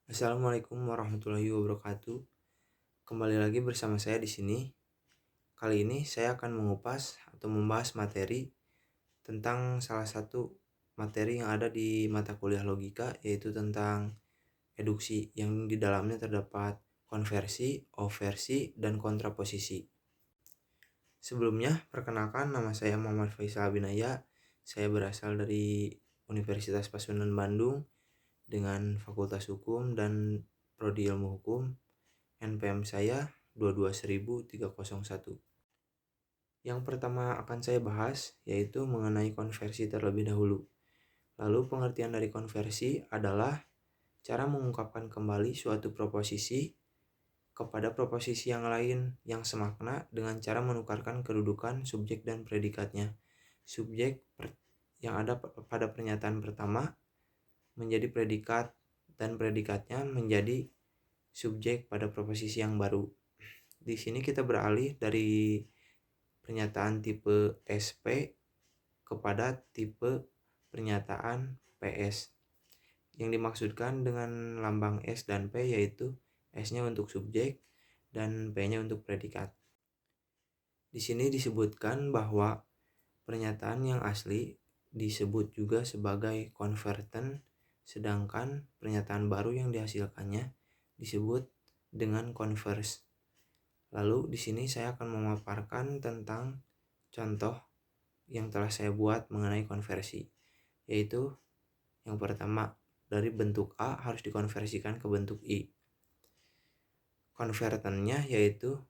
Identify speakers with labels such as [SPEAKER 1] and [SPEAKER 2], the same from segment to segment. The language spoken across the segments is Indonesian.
[SPEAKER 1] Assalamualaikum warahmatullahi wabarakatuh. Kembali lagi bersama saya di sini. Kali ini saya akan mengupas atau membahas materi tentang salah satu materi yang ada di mata kuliah logika, yaitu tentang eduksi yang di dalamnya terdapat konversi, oversi, dan kontraposisi. Sebelumnya, perkenalkan, nama saya Muhammad Faisal Abinaya. Saya berasal dari Universitas Pasundan Bandung dengan Fakultas Hukum dan Prodi Ilmu Hukum. NPM saya 2210301. Yang pertama akan saya bahas yaitu mengenai konversi terlebih dahulu. Lalu pengertian dari konversi adalah cara mengungkapkan kembali suatu proposisi kepada proposisi yang lain yang semakna dengan cara menukarkan kedudukan subjek dan predikatnya. Subjek yang ada pada pernyataan pertama menjadi predikat dan predikatnya menjadi subjek pada proposisi yang baru. Di sini kita beralih dari pernyataan tipe SP kepada tipe pernyataan PS. Yang dimaksudkan dengan lambang S dan P yaitu S-nya untuk subjek dan P-nya untuk predikat. Di sini disebutkan bahwa pernyataan yang asli disebut juga sebagai converten, sedangkan pernyataan baru yang dihasilkannya disebut dengan converse. Lalu di sini saya akan memaparkan tentang contoh yang telah saya buat mengenai konversi, yaitu yang pertama, dari bentuk A harus dikonversikan ke bentuk I. Konvertennya yaitu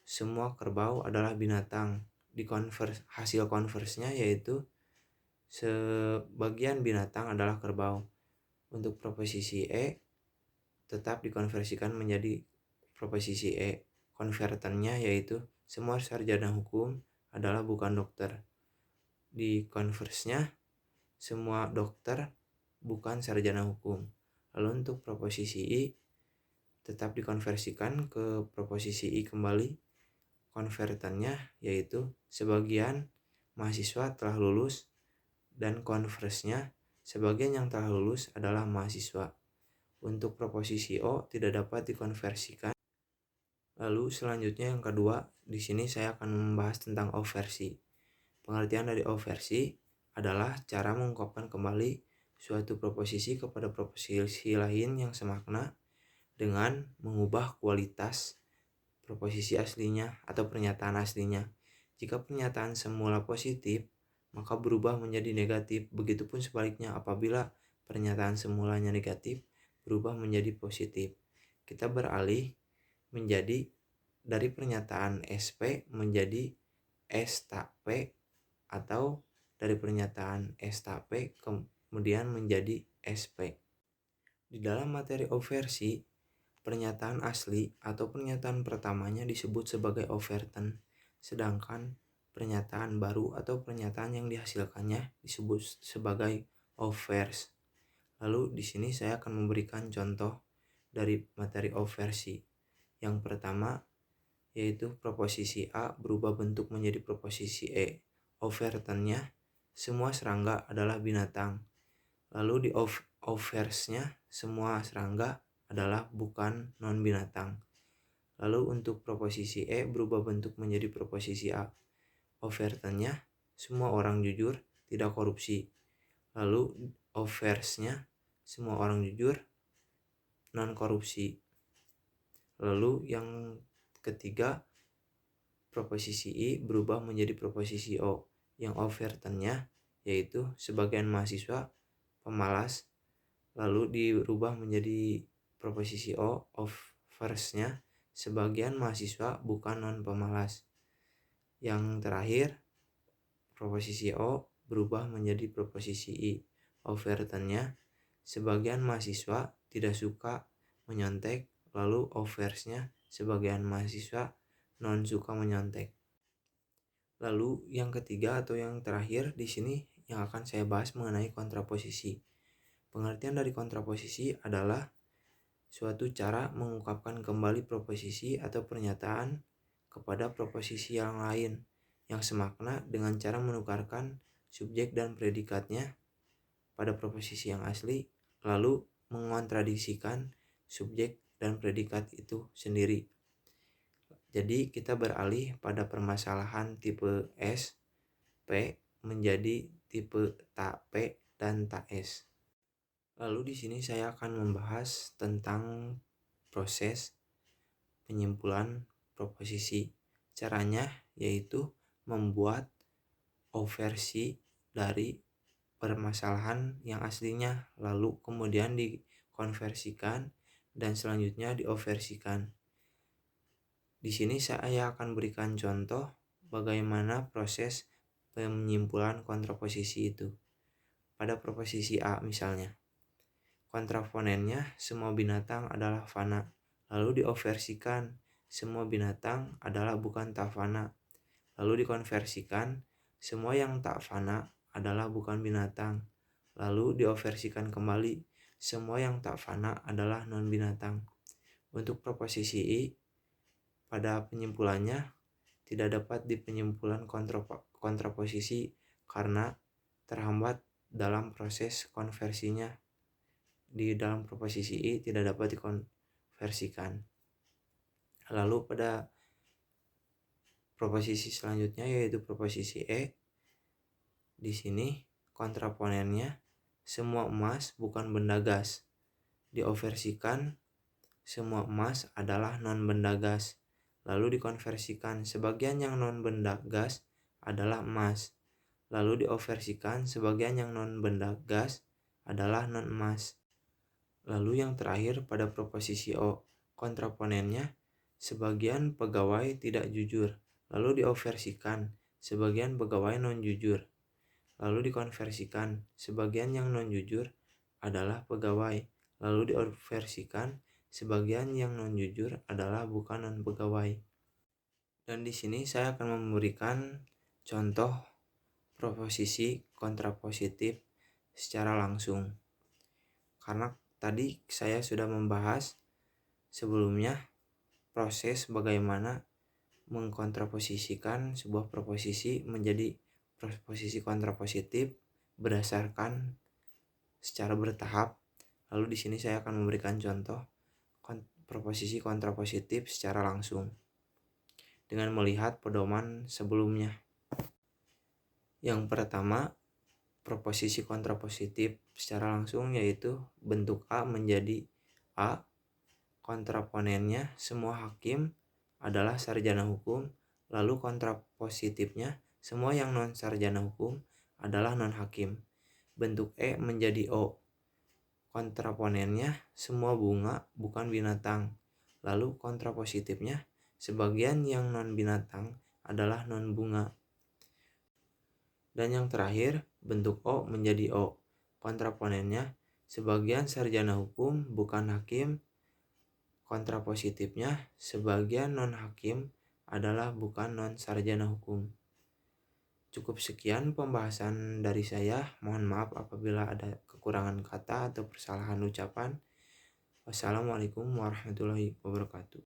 [SPEAKER 1] semua kerbau adalah binatang. Hasil konversinya yaitu sebagian binatang adalah kerbau. Untuk proposisi E tetap dikonversikan menjadi proposisi E. Konvertennya yaitu semua sarjana hukum adalah bukan dokter. Di konversnya semua dokter bukan sarjana hukum. Lalu untuk proposisi I tetap dikonversikan ke proposisi I kembali. Konvertennya yaitu sebagian mahasiswa telah lulus, dan konversnya sebagian yang telah lulus adalah mahasiswa. Untuk proposisi O tidak dapat dikonversikan. Lalu selanjutnya yang kedua, di sini saya akan membahas tentang oversi. Pengertian dari oversi adalah cara mengungkapkan kembali suatu proposisi kepada proposisi lain yang semakna dengan mengubah kualitas proposisi aslinya atau pernyataan aslinya. Jika pernyataan semula positif, maka berubah menjadi negatif. Begitupun sebaliknya, apabila pernyataan semulanya negatif, berubah menjadi positif. Kita beralih menjadi dari pernyataan SP menjadi S tak P, atau dari pernyataan S tak P kemudian menjadi SP. Di dalam materi oversi, pernyataan asli atau pernyataan pertamanya disebut sebagai overten, sedangkan pernyataan baru atau pernyataan yang dihasilkannya disebut sebagai overse. Lalu di sini saya akan memberikan contoh dari materi oversi. Yang pertama yaitu proposisi A berubah bentuk menjadi proposisi E. Overtennya semua serangga adalah binatang. Lalu di overse-nya semua serangga adalah bukan non binatang. Lalu untuk proposisi E berubah bentuk menjadi proposisi A. Overtennya semua orang jujur, tidak korupsi. Lalu overse-nya semua orang jujur, non korupsi. Lalu yang ketiga, proposisi I berubah menjadi proposisi O, yang overtennya yaitu sebagian mahasiswa pemalas. Lalu dirubah menjadi proposisi O, overse-nya sebagian mahasiswa bukan non pemalas. Yang terakhir, proposisi O berubah menjadi proposisi I, overtennya sebagian mahasiswa tidak suka menyontek. Lalu overse-nya sebagian mahasiswa non suka menyontek. Lalu yang ketiga atau yang terakhir di sini yang akan saya bahas mengenai kontraposisi. Pengertian dari kontraposisi adalah suatu cara mengungkapkan kembali proposisi atau pernyataan kepada proposisi yang lain yang semakna dengan cara menukarkan subjek dan predikatnya pada proposisi yang asli, lalu mengontradisikan subjek, dan predikat itu sendiri. Jadi kita beralih pada permasalahan tipe S, P menjadi tipe tak P dan tak S. Lalu di sini saya akan membahas tentang proses penyimpulan proposisi. Caranya yaitu membuat oversi dari permasalahan yang aslinya, lalu kemudian dikonversikan dan selanjutnya dioversikan. Di sini saya akan berikan contoh bagaimana proses penyimpulan kontraposisi itu. Pada proposisi A misalnya, kontraponennya semua binatang adalah fana, lalu dioversikan semua binatang adalah bukan tak fana, lalu dikonversikan semua yang tak fana adalah bukan binatang, lalu dioversikan kembali semua yang tak fana adalah non binatang. Untuk proposisi I, pada penyimpulannya tidak dapat di penyimpulan kontraposisi karena terhambat dalam proses konversinya. Di dalam proposisi I tidak dapat dikonversikan. Lalu pada proposisi selanjutnya yaitu proposisi E, di sini kontraponennya semua emas bukan benda gas, dioversikan semua emas adalah non benda gas, lalu dikonversikan sebagian yang non benda gas adalah emas, lalu dioversikan sebagian yang non benda gas adalah non emas. Lalu yang terakhir pada proposisi O, kontraponennya sebagian pegawai tidak jujur, lalu dioversikan sebagian pegawai non jujur, lalu dikonversikan sebagian yang non jujur adalah pegawai, lalu dioversikan sebagian yang non jujur adalah bukan non pegawai. Dan di sini saya akan memberikan contoh proposisi kontrapositif secara langsung. Karena tadi saya sudah membahas sebelumnya proses bagaimana mengkontraposisikan sebuah proposisi menjadi proposisi kontrapositif berdasarkan secara bertahap. Lalu di sini saya akan memberikan contoh proposisi kontrapositif secara langsung dengan melihat pedoman sebelumnya. Yang pertama, proposisi kontrapositif secara langsung yaitu bentuk A menjadi A, kontraponennya semua hakim adalah sarjana hukum, lalu kontrapositifnya semua yang non sarjana hukum adalah non hakim. Bentuk E menjadi O, kontraponennya semua bunga bukan binatang, lalu kontrapositifnya sebagian yang non binatang adalah non bunga. Dan yang terakhir, bentuk O menjadi O, kontraponennya sebagian sarjana hukum bukan hakim, kontrapositifnya sebagian non hakim adalah bukan non sarjana hukum. Cukup sekian pembahasan dari saya. Mohon maaf apabila ada kekurangan kata atau kesalahan ucapan. Wassalamualaikum warahmatullahi wabarakatuh.